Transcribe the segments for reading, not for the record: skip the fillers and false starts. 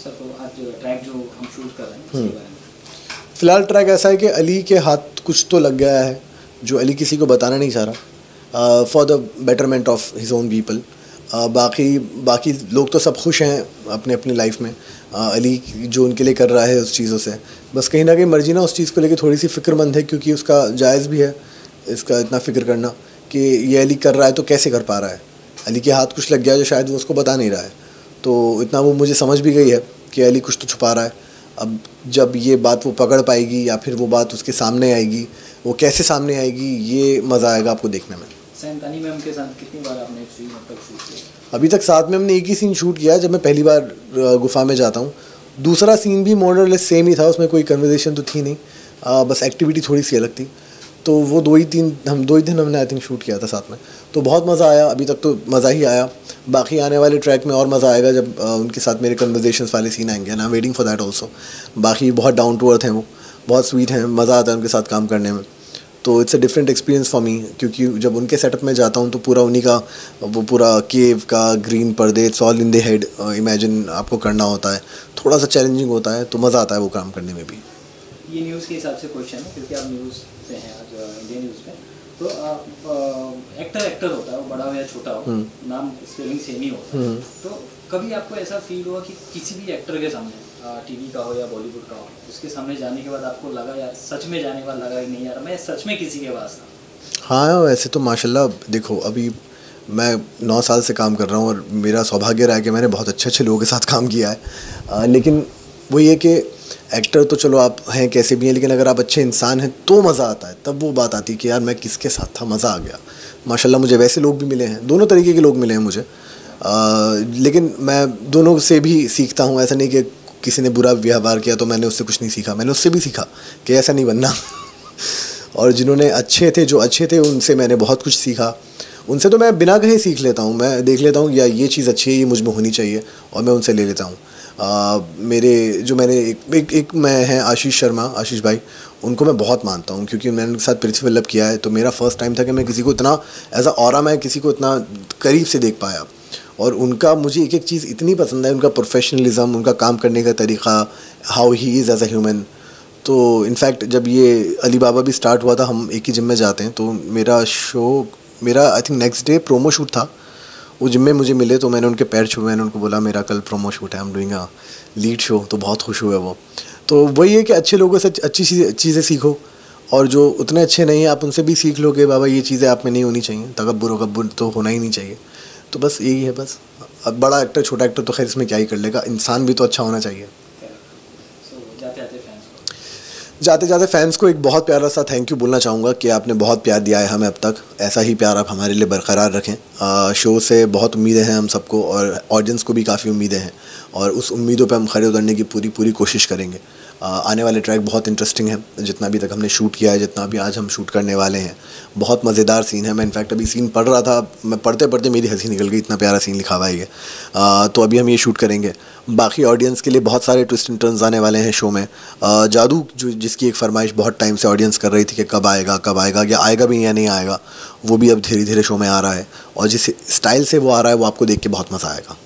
Sir तो आज track जो हम शूट कर रहे हैं इसके बारे में। फ़िलहाल ट्रैक ऐसा है कि अली के हाथ कुछ तो लग गया है जो अली किसी को बताना नहीं चाह रहा, for the betterment of his own people. बाकी लोग तो सब खुश हैं अपने अपनी लाइफ में, अली जो उनके लिए कर रहा है उस चीज़ों से बस कहीं ना कहीं मर्जी ना उस चीज़ को लेके थोड़ी सी फ़िक्रमंद है, क्योंकि उसका जायज़ भी है इसका इतना फ़िक्र करना कि ये अली कर रहा है तो कैसे कर पा रहा है। अली के हाथ कुछ लग गया जो शायद वो उसको बता नहीं रहा है, तो इतना वो मुझे समझ भी गई है कि अली कुछ तो छुपा रहा है। अब जब ये बात वो पकड़ पाएगी या फिर वो बात उसके सामने आएगी, वो कैसे सामने आएगी, ये मज़ा आएगा आपको देखने में। सैंतानी मैम के साथ कितनी बार आपने एक सीन अब तक शूट किया? अभी तक साथ में हमने एक ही सीन शूट किया जब मैं पहली बार गुफा में जाता हूँ। दूसरा सीन भी मोरलेस सेम ही था, उसमें कोई कन्वर्सेशन तो थी नहीं, बस एक्टिविटी थोड़ी सी अलग थी। तो वो दो ही दिन हमने आई थिंक शूट किया था साथ में, तो बहुत मज़ा आया। अभी तक तो मज़ा ही आया, बाकी आने वाले ट्रैक में और मज़ा आएगा जब उनके साथ मेरे कन्वर्सेशंस वाले सीन आएंगे, and I am waiting for that also. बाकी बहुत डाउन टू अर्थ हैं, वो बहुत स्वीट हैं, मज़ा आता है उनके साथ काम करने में। तो it's a different experience for me, क्योंकि जब उनके सेटअप में जाता हूँ तो पूरा उन्हीं का वो पूरा केव का ग्रीन पर्दे, it's all in the head, imagine आपको करना होता है, थोड़ा सा चैलेंजिंग होता है, तो मज़ा आता है वो काम करने में भी। ये न्यूज़ के हिसाब से क्वेश्चन है, क्योंकि आप न्यूज़ पे हैं आज, इंडियन न्यूज़ पे, तो एक्टर होता है, वो बड़ा हो या छोटा हो, नाम स्पेलिंग सेम ही होता है। तो कभी आपको ऐसा फील हुआ कि किसी भी एक्टर के सामने, टीवी का हो या बॉलीवुड का हो, उसके सामने जाने के बाद आपको लगा यार सच में जाने के बाद लगा कि नहीं यार मैं सच में किसी के पास था? हाँ, वैसे तो माशाल्लाह देखो, अभी मैं 9 साल से काम कर रहा हूँ और मेरा सौभाग्य रहा है कि मैंने बहुत अच्छे लोगों के साथ काम किया है, लेकिन वो ये कि एक्टर तो चलो आप हैं कैसे भी हैं, लेकिन अगर आप अच्छे इंसान हैं तो मज़ा आता है। तब वो बात आती है कि यार मैं किसके साथ था, मज़ा आ गया। माशाल्लाह मुझे वैसे लोग भी मिले हैं, दोनों तरीके के लोग मिले हैं मुझे, लेकिन मैं दोनों से भी सीखता हूँ। ऐसा नहीं कि किसी ने बुरा व्यवहार किया तो मैंने उससे कुछ नहीं सीखा, मैंने उससे भी सीखा कि ऐसा नहीं बनना और जिन्होंने जो अच्छे थे उनसे मैंने बहुत कुछ सीखा। उनसे तो मैं बिना कहे सीख लेता हूँ, मैं देख लेता हूँ या ये चीज़ अच्छी है, ये मुझ में होनी चाहिए, और मैं उनसे ले लेता हूँ। मैं हैं आशीष शर्मा, आशीष भाई, उनको मैं बहुत मानता हूँ क्योंकि मैंने उनके साथ पृथ्वी वल्लभ किया है। तो मेरा फर्स्ट टाइम था कि मैं किसी को इतना एज अ ऑरा मैं किसी को इतना करीब से देख पाया, और उनका मुझे एक एक चीज़ इतनी पसंद है, उनका प्रोफेशनलिज्म, उनका काम करने का तरीक़ा, how he is as a human. तो इनफैक्ट जब ये अली बाबा भी स्टार्ट हुआ था, हम एक ही जिम में जाते हैं, तो मेरा I think next day promo shoot था, वो जिम में मुझे मिले तो मैंने उनके पैर छुए, मैंने उनको बोला मेरा कल प्रोमो शूट है, I am doing a lead show, तो बहुत खुश हुए वो। तो वही है कि अच्छे लोगों से अच्छी चीज़ें सीखो, और जो उतने अच्छे नहीं हैं आप उनसे भी सीख लो कि बाबा ये चीज़ें आप में नहीं होनी चाहिए, तकब्बुर तो होना ही नहीं चाहिए। तो बस यही है बस। अब बड़ा एक्टर छोटा एक्टर तो खैर इसमें क्या ही कर लेगा, इंसान भी तो अच्छा होना चाहिए। जाते जाते फैंस को एक बहुत प्यारा सा थैंक यू बोलना चाहूँगा कि आपने बहुत प्यार दिया है हमें अब तक, ऐसा ही प्यार आप हमारे लिए बरकरार रखें। शो से बहुत उम्मीदें हैं हम सबको, और ऑडियंस को भी काफ़ी उम्मीदें हैं, और उस उम्मीदों पे हम खरे उतरने की पूरी कोशिश करेंगे। आने वाले ट्रैक बहुत इंटरेस्टिंग है, जितना भी तक हमने शूट किया है, जितना भी आज हम शूट करने वाले हैं, बहुत मज़ेदार सीन है। मैं इनफैक्ट अभी सीन पढ़ रहा था, मैं पढ़ते पढ़ते मेरी हंसी निकल गई, इतना प्यारा सीन लिखा हुआ है ये। तो अभी हम ये शूट करेंगे। बाकी ऑडियंस के लिए बहुत सारे ट्विस्ट एंड टर्न्स आने वाले हैं शो में। जादू जिसकी एक फरमाइश बहुत टाइम से ऑडियंस कर रही थी कि कब आएगा या आएगा भी या नहीं आएगा, वो भी अब धीरे धीरे शो में आ रहा है, और जिस स्टाइल से वो आ रहा है वो आपको देख के बहुत मज़ा आएगा।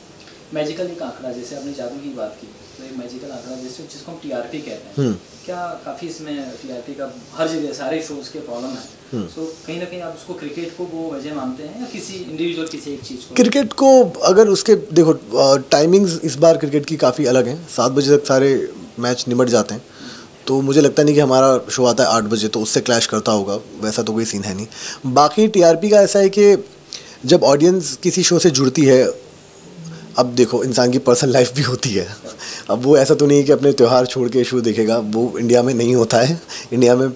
मैजिकल एक आंकड़ा, जैसे आपने जादू की बात की, तो एक मैजिकल आंकड़ा जिसको हम टीआरपी कहते हैं, क्या काफ़ी इसमें टीआरपी का हर जगह सारे शोज़ के प्रॉब्लम है। सो कहीं ना कहीं आप उसको क्रिकेट को वो वजह मानते हैं या किसी इंडिविजुअल किसी एक चीज़ को? क्रिकेट को अगर उसके देखो टाइमिंग्स इस बार क्रिकेट की काफ़ी अलग हैं, 7 बजे तक सारे मैच निमट जाते हैं, तो मुझे लगता नहीं कि हमारा शो आता है 8 बजे, तो उससे क्लैश करता होगा, वैसा तो कोई सीन है नहीं। बाकी टीआरपी का ऐसा है कि जब ऑडियंस किसी शो से जुड़ती है, अब देखो इंसान की पर्सनल लाइफ भी होती है, अब वो ऐसा तो नहीं है कि अपने त्यौहार छोड़ के शो देखेगा, वो इंडिया में नहीं होता है। इंडिया में